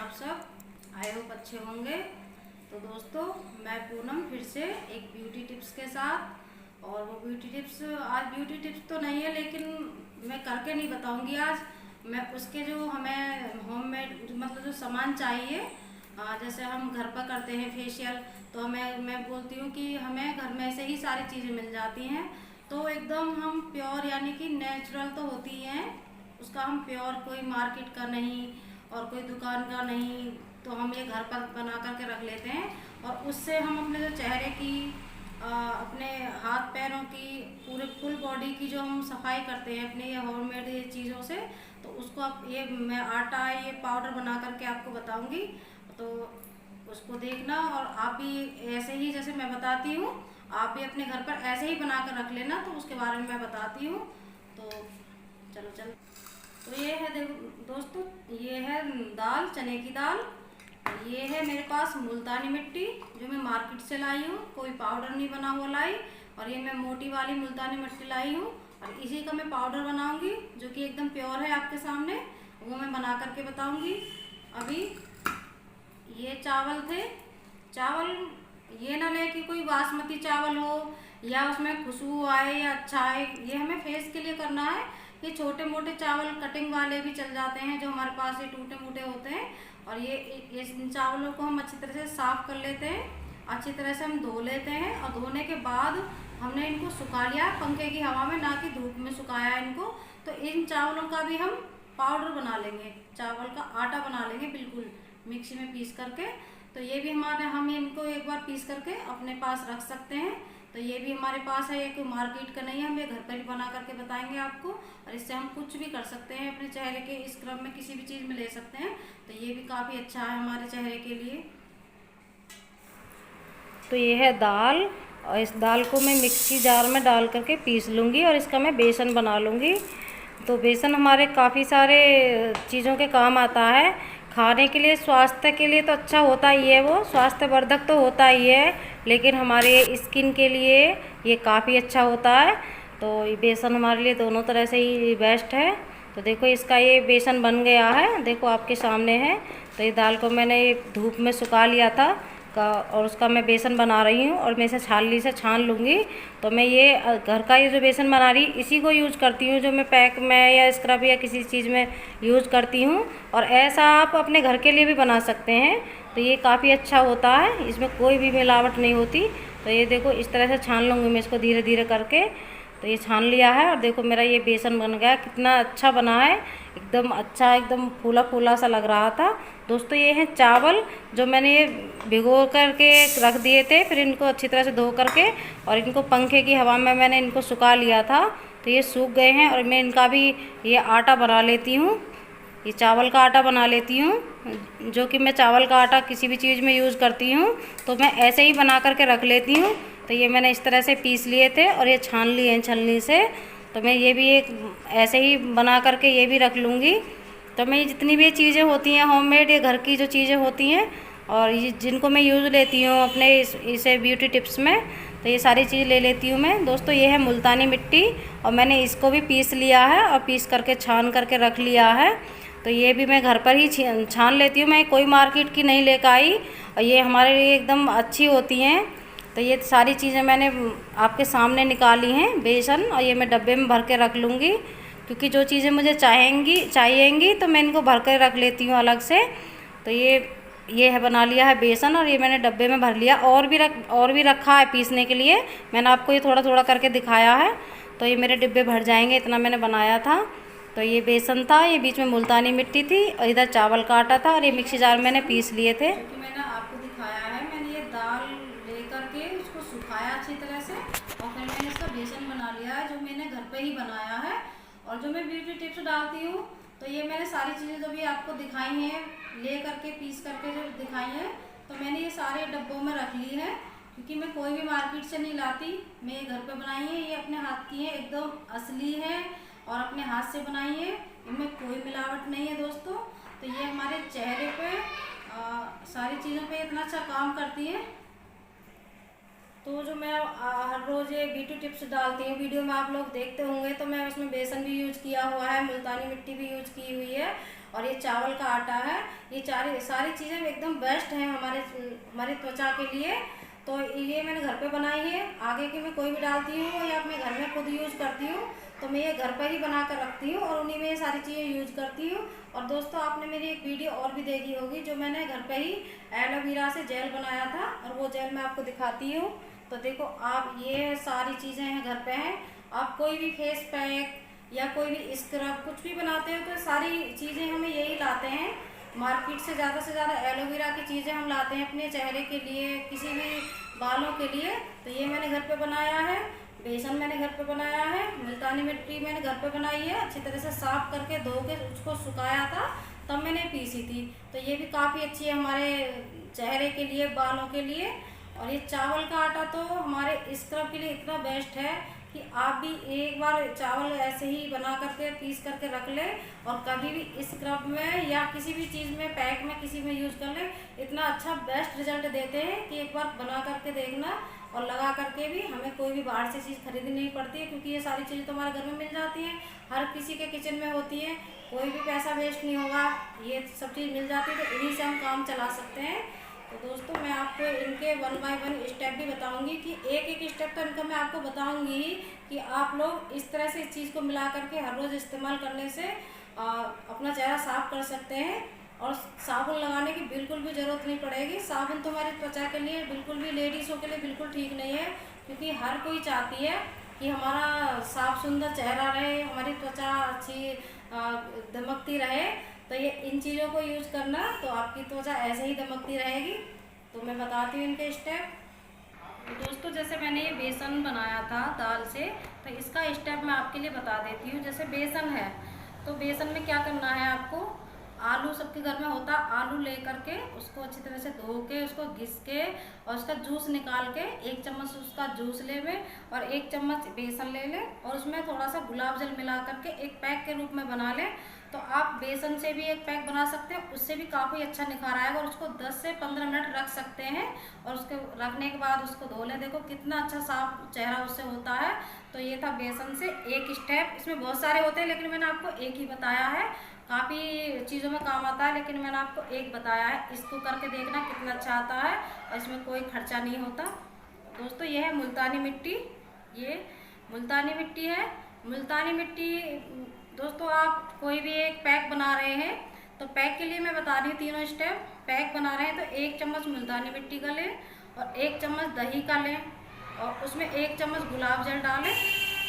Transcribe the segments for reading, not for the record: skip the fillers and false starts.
आप सब? I hope अच्छे होंगे। तो दोस्तों, मैं पूनम फिर से एक ब्यूटी टिप्स के साथ। और वो ब्यूटी टिप्स आज ब्यूटी टिप्स तो नहीं है, लेकिन मैं करके नहीं बताऊंगी आज। मैं उसके जो हमें होममेड मतलब जो सामान चाहिए, जैसे हम घर पर करते हैं फेशियल, तो मैं बोलती हूँ कि हमें घर में से ही सारी चीज़ें मिल जाती हैं। तो एकदम हम प्योर यानी कि नेचुरल तो होती हैं, उसका हम प्योर कोई मार्केट का नहीं और कोई दुकान का नहीं, तो हम ये घर पर बना करके रख लेते हैं। और उससे हम अपने जो चेहरे की अपने हाथ पैरों की पूरे फुल बॉडी की जो हम सफाई करते हैं अपने ये होममेड ये चीज़ों से, तो उसको आप ये मैं आटा ये पाउडर बना करके आपको बताऊंगी। तो उसको देखना और आप भी ऐसे ही जैसे मैं बताती हूँ, आप भी अपने घर पर ऐसे ही बना कर रख लेना। तो उसके बारे में मैं बताती हूँ। तो चलो चलो। तो ये है देखो दोस्तों, ये है दाल, चने की दाल। ये है मेरे पास मुल्तानी मिट्टी जो मैं मार्केट से लाई हूँ, कोई पाउडर नहीं बना हुआ लाई। और ये मैं मोटी वाली मुल्तानी मिट्टी लाई हूँ और इसी का मैं पाउडर बनाऊंगी जो कि एकदम प्योर है आपके सामने, वो मैं बना करके बताऊंगी। अभी ये चावल थे, चावल ये ना ले कि कोई बासमती चावल हो या उसमें खुशबू आए या अच्छा आए, ये हमें फेस के लिए करना है। ये छोटे मोटे चावल कटिंग वाले भी चल जाते हैं जो हमारे पास ये टूटे मूटे होते हैं। और ये इन चावलों को हम अच्छी तरह से साफ कर लेते हैं, अच्छी तरह से हम धो लेते हैं। और धोने के बाद हमने इनको सुखा लिया पंखे की हवा में, ना कि धूप में सुखाया इनको। तो इन चावलों का भी हम पाउडर बना लेंगे, चावल का आटा बना लेंगे बिल्कुल मिक्सी में पीस करके। तो ये भी हम इनको एक बार पीस करके अपने पास रख सकते हैं। तो ये भी हमारे पास है, एक मार्केट का नहीं है, हम ये घर पर ही बना करके बताएंगे आपको। और इससे हम कुछ भी कर सकते हैं, अपने चेहरे के स्क्रब में किसी भी चीज़ में ले सकते हैं। तो ये भी काफ़ी अच्छा है हमारे चेहरे के लिए। तो ये है दाल, और इस दाल को मैं मिक्सी जार में डाल करके पीस लूँगी और इसका मैं बेसन बना लूँगी। तो बेसन हमारे काफ़ी सारे चीज़ों के काम आता है। खाने के लिए, स्वास्थ्य के लिए तो अच्छा होता ही है, वो स्वास्थ्यवर्धक तो होता ही है, लेकिन हमारे स्किन के लिए ये काफ़ी अच्छा होता है। तो ये बेसन हमारे लिए दोनों तरह से ही बेस्ट है। तो देखो इसका ये बेसन बन गया है, देखो आपके सामने है। तो ये दाल को मैंने ये धूप में सुखा लिया था और उसका मैं बेसन बना रही हूँ और मैं इसे छाननी से छान लूँगी। तो मैं ये घर का ये जो बेसन बना रही इसी को यूज़ करती हूँ, जो मैं पैक में या स्क्रब या किसी चीज़ में यूज़ करती हूँ। और ऐसा आप अपने घर के लिए भी बना सकते हैं। तो ये काफ़ी अच्छा होता है, इसमें कोई भी मिलावट नहीं होती। तो ये देखो इस तरह से छान लूँगी मैं इसको धीरे धीरे करके। तो ये छान लिया है और देखो मेरा ये बेसन बन गया, कितना अच्छा बना है, एकदम अच्छा, एकदम फूला फूला सा लग रहा था। दोस्तों ये हैं चावल जो मैंने ये भिगो करके रख दिए थे, फिर इनको अच्छी तरह से धो करके और इनको पंखे की हवा में मैंने इनको सुखा लिया था। तो ये सूख गए हैं और मैं इनका भी ये आटा बना लेती हूँ, ये चावल का आटा बना लेती हूँ। जो कि मैं चावल का आटा किसी भी चीज़ में यूज़ करती हूँ, तो मैं ऐसे ही बना करके रख लेती हूँ। तो ये मैंने इस तरह से पीस लिए थे और ये छान लिए हैं छलनी से। तो मैं ये भी एक ऐसे ही बना करके ये भी रख लूँगी। तो मैं जितनी भी चीज़ें होती हैं होममेड, ये घर की जो चीज़ें होती हैं और ये जिनको मैं यूज़ लेती हूँ अपने इसे ब्यूटी टिप्स में, तो ये सारी चीज़ ले लेती हूँ मैं। दोस्तों ये है मुल्तानी मिट्टी और मैंने इसको भी पीस लिया है और पीस करके छान करके रख लिया है। तो ये भी मैं घर पर ही छान लेती हूँ, मैं कोई मार्केट की नहीं लेकर आई। और ये हमारे लिए एकदम अच्छी होती हैं। तो ये सारी चीज़ें मैंने आपके सामने निकाली हैं बेसन, और ये मैं डब्बे में भर के रख लूँगी, क्योंकि जो चीज़ें मुझे चाहिएंगी तो मैं इनको भर कर रख लेती हूँ अलग से। तो ये है बना लिया है बेसन और ये मैंने डब्बे में भर लिया। और भी रखा है पीसने के लिए, मैंने आपको ये थोड़ा थोड़ा करके दिखाया है। तो ये मेरे डिब्बे भर जाएंगे, इतना मैंने बनाया था। तो ये बेसन था, ये बीच में मुल्तानी मिट्टी थी और इधर चावल का आटा था और ये मिक्सी जार मैंने पीस लिए थे। जो कि मैंने आपको दिखाया है, मैंने ये दाल लेकर के उसको सुखाया अच्छी तरह से और फिर मैंने इसका बेसन बना लिया है, जो मैंने घर पे ही बनाया है। और जो मैं ब्यूटी टिप्स डालती हूँ, तो ये मैंने सारी चीज़ें जो भी आपको दिखाई हैं ले करके पीस करके जो दिखाई हैं, तो मैंने ये सारे डब्बों में रख ली है, क्योंकि मैं कोई भी मार्केट से नहीं लाती, मैं ये घर पे बनाई है, ये अपने हाथ की है, एकदम असली है और अपने हाथ से बनाई है, इनमें कोई मिलावट नहीं है दोस्तों। तो ये हमारे चेहरे पे सारी चीज़ों पे इतना अच्छा काम करती है। तो जो मैं हर रोज़ ये ब्यूटी टिप्स डालती हूँ, वीडियो में आप लोग देखते होंगे, तो मैं उसमें बेसन भी यूज किया हुआ है, मुल्तानी मिट्टी भी यूज की हुई है, और ये चावल का आटा है। ये सारी चीज़ें एकदम बेस्ट हैं हमारी त्वचा के लिए। तो ये मैंने घर पे बनाई है। आगे की मैं कोई भी डालती हूँ या अपने घर में खुद यूज करती हूँ, तो मैं ये घर पर ही बना कर रखती हूँ और उन्हीं में ये सारी चीज़ें यूज करती हूँ। और दोस्तों, आपने मेरी एक वीडियो और भी देखी होगी, जो मैंने घर पे ही एलोवेरा से जेल बनाया था, और वो जेल मैं आपको दिखाती हूँ। तो देखो आप, ये सारी चीज़ें हैं घर पे हैं। आप कोई भी फेस पैक या कोई भी स्क्रब कुछ भी बनाते हो, तो सारी चीज़ें हमें यही लाते हैं मार्केट से ज़्यादा एलोवेरा की चीज़ें हम लाते हैं अपने चेहरे के लिए, किसी भी बालों के लिए। तो ये मैंने घर पे बनाया है, बेसन मैंने घर पे बनाया है, मुल्तानी मिट्टी मैंने घर पे बनाई है, अच्छी तरह से साफ करके धो के उसको सुखाया था, तब मैंने पीसी थी। तो ये भी काफ़ी अच्छी है हमारे चेहरे के लिए, बालों के लिए। और ये चावल का आटा तो हमारे स्क्रब के लिए इतना बेस्ट है कि आप भी एक बार चावल ऐसे ही बना करके पीस करके रख ले, और कभी भी स्क्रब में या किसी भी चीज़ में, पैक में, किसी में यूज कर ले। इतना अच्छा बेस्ट रिजल्ट देते हैं कि एक बार बना करके देखना। और लगा करके भी हमें कोई भी बाहर से चीज़ खरीदनी नहीं पड़ती है, क्योंकि ये सारी चीज़ें तो हमारे घर में मिल जाती हैं, हर किसी के किचन में होती है, कोई भी पैसा वेस्ट नहीं होगा, ये सब चीज़ मिल जाती है, तो इन्हीं से हम काम चला सकते हैं। तो दोस्तों, मैं आपको इनके 1 बाय 1 स्टेप भी बताऊंगी कि एक स्टेप तो इनका मैं आपको बताऊंगी कि आप लोग इस तरह से इस चीज़ को मिला करके हर रोज़ इस्तेमाल करने से अपना चेहरा साफ कर सकते हैं। और साबुन लगाने की बिल्कुल भी ज़रूरत नहीं पड़ेगी। साबुन तो हमारी त्वचा के लिए बिल्कुल भी, लेडीज़ों के लिए बिल्कुल ठीक नहीं है, क्योंकि हर कोई चाहती है कि हमारा साफ सुंदर चेहरा रहे, हमारी त्वचा अच्छी दमकती रहे। तो ये इन चीज़ों को यूज़ करना, तो आपकी त्वचा ऐसे ही दमकती रहेगी। तो मैं बताती हूँ इनके स्टेप। तो दोस्तों, जैसे मैंने ये बेसन बनाया था दाल से, तो इसका स्टेप मैं आपके लिए बता देती हूँ। जैसे बेसन है, तो बेसन में क्या करना है आपको, आलू सबके घर में होता, आलू ले करके उसको अच्छी तरह से धो के, उसको घिस के, और उसका जूस निकाल के 1 चम्मच उसका जूस ले लें, और 1 चम्मच बेसन ले लें, और उसमें थोड़ा सा गुलाब जल मिला करके एक पैक के रूप में बना लें। तो आप बेसन से भी एक पैक बना सकते हैं, उससे भी काफ़ी अच्छा निखार आएगा। और उसको 10 से 15 मिनट रख सकते हैं, और उसके रखने के बाद उसको धो लें। देखो कितना अच्छा साफ चेहरा उससे होता है। तो ये था बेसन से एक स्टेप। इसमें बहुत सारे होते हैं, लेकिन मैंने आपको एक ही बताया है। काफ़ी चीज़ों में काम आता है, लेकिन मैंने आपको एक बताया है। इसको करके देखना कितना अच्छा आता है, और इसमें कोई खर्चा नहीं होता। दोस्तों, ये है मुल्तानी मिट्टी, ये मुल्तानी मिट्टी है। मुल्तानी मिट्टी दोस्तों, आप कोई भी एक पैक बना रहे हैं, तो पैक के लिए मैं बता रही हूँ तीनों स्टेप। पैक बना रहे हैं तो 1 चम्मच मुल्तानी मिट्टी का लें, और 1 चम्मच दही का लें, और उसमें 1 चम्मच गुलाब जल डालें।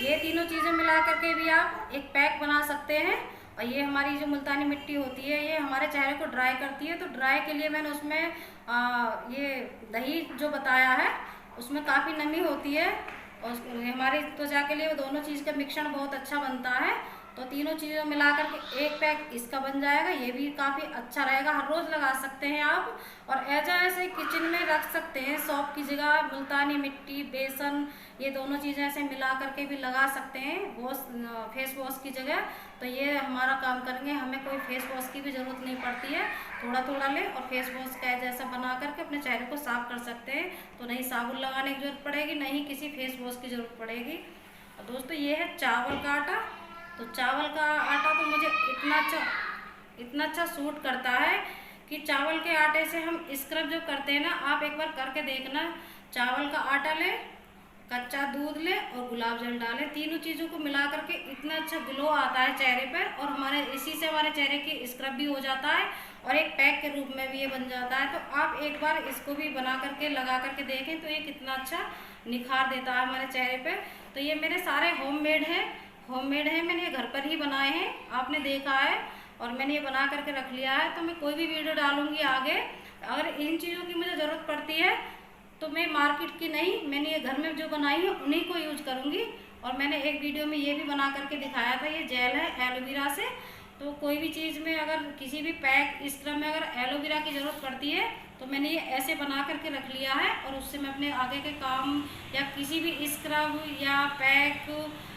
ये तीनों चीज़ें मिला करके भी आप एक पैक बना सकते हैं। और ये हमारी जो मुल्तानी मिट्टी होती है, ये हमारे चेहरे को ड्राई करती है। तो ड्राई के लिए मैंने उसमें ये दही जो बताया है, उसमें काफ़ी नमी होती है, और हमारी त्वचा के लिए वो दोनों चीज़ का मिश्रण बहुत अच्छा बनता है। तो तीनों चीज़ों मिला करके एक पैक इसका बन जाएगा। ये भी काफ़ी अच्छा रहेगा, हर रोज़ लगा सकते हैं आप, और ऐसे किचन में रख सकते हैं। सौंफ की जगह मुल्तानी मिट्टी, बेसन, ये दोनों चीज़ें ऐसे मिला करके भी लगा सकते हैं फेस वॉश की जगह। तो ये हमारा काम करेंगे, हमें कोई फेस वॉश की भी ज़रूरत नहीं पड़ती है। थोड़ा थोड़ा लें और फेस वॉश का जैसा बना करके अपने चेहरे को साफ कर सकते हैं। तो नहीं साबुन लगाने की जरूरत पड़ेगी, नहीं किसी फेस वॉश की ज़रूरत पड़ेगी। और दोस्तों, ये है चावल का आटा। तो चावल का आटा तो मुझे इतना अच्छा सूट करता है कि चावल के आटे से हम स्क्रब जो करते हैं ना, आप एक बार करके देखना। चावल का आटा लें, कच्चा दूध लें, और गुलाब जल डालें। तीनों चीज़ों को मिला करके इतना अच्छा ग्लो आता है चेहरे पर, और हमारे इसी से हमारे चेहरे की स्क्रब भी हो जाता है, और एक पैक के रूप में भी ये बन जाता है। तो आप एक बार इसको भी बना करके लगा करके देखें, तो ये कितना अच्छा निखार देता है हमारे चेहरे पर। तो ये मेरे सारे होममेड हैं, मैंने ये घर पर ही बनाए हैं, आपने देखा है, और मैंने ये बना करके रख लिया है। तो मैं कोई भी वीडियो डालूंगी आगे, अगर इन चीज़ों की मुझे ज़रूरत पड़ती है, तो मैं मार्केट की नहीं, मैंने ये घर में जो बनाई है उन्हीं को यूज करूँगी। और मैंने एक वीडियो में ये भी बना करके दिखाया था, ये जेल है एलोवेरा से। तो कोई भी चीज़ में, अगर किसी भी पैक स्क्रब में अगर एलोवेरा की ज़रूरत पड़ती है, तो मैंने ये ऐसे बना करके रख लिया है, और उससे मैं अपने आगे के काम या किसी भी स्क्रब या पैक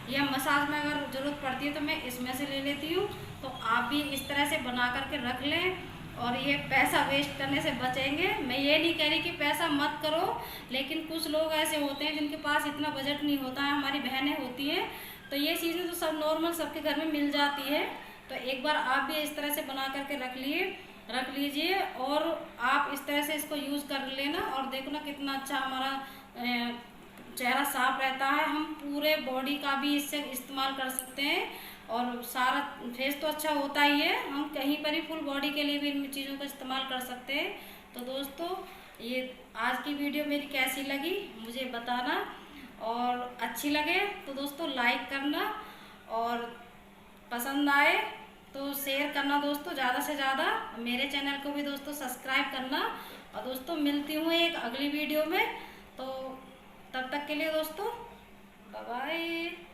या मसाज में अगर ज़रूरत पड़ती है, तो मैं इसमें से ले लेती हूँ। तो आप भी इस तरह से बना करके रख लें, और ये पैसा वेस्ट करने से बचेंगे। मैं ये नहीं कह रही कि पैसा मत करो, लेकिन कुछ लोग ऐसे होते हैं जिनके पास इतना बजट नहीं होता है, हमारी बहनें होती हैं, तो ये चीज़ें तो सब नॉर्मल सबके घर में मिल जाती है। तो एक बार आप भी इस तरह से बना करके रख लीजिए और आप इस तरह से इसको यूज़ कर लेना और देखो ना कितना अच्छा हमारा चेहरा साफ रहता है। हम पूरे बॉडी का भी इससे इस्तेमाल कर सकते हैं और सारा फेस तो अच्छा होता ही है, हम कहीं पर ही फुल बॉडी के लिए भी इन चीज़ों का इस्तेमाल कर सकते हैं। तो दोस्तों ये आज की वीडियो मेरी कैसी लगी मुझे बताना, और अच्छी लगे तो दोस्तों लाइक करना, और पसंद आए तो शेयर करना दोस्तों ज़्यादा से ज़्यादा। मेरे चैनल को भी दोस्तों सब्सक्राइब करना। और दोस्तों मिलती हूँ एक अगली वीडियो में, तो तब तक के लिए दोस्तों बाय बाय।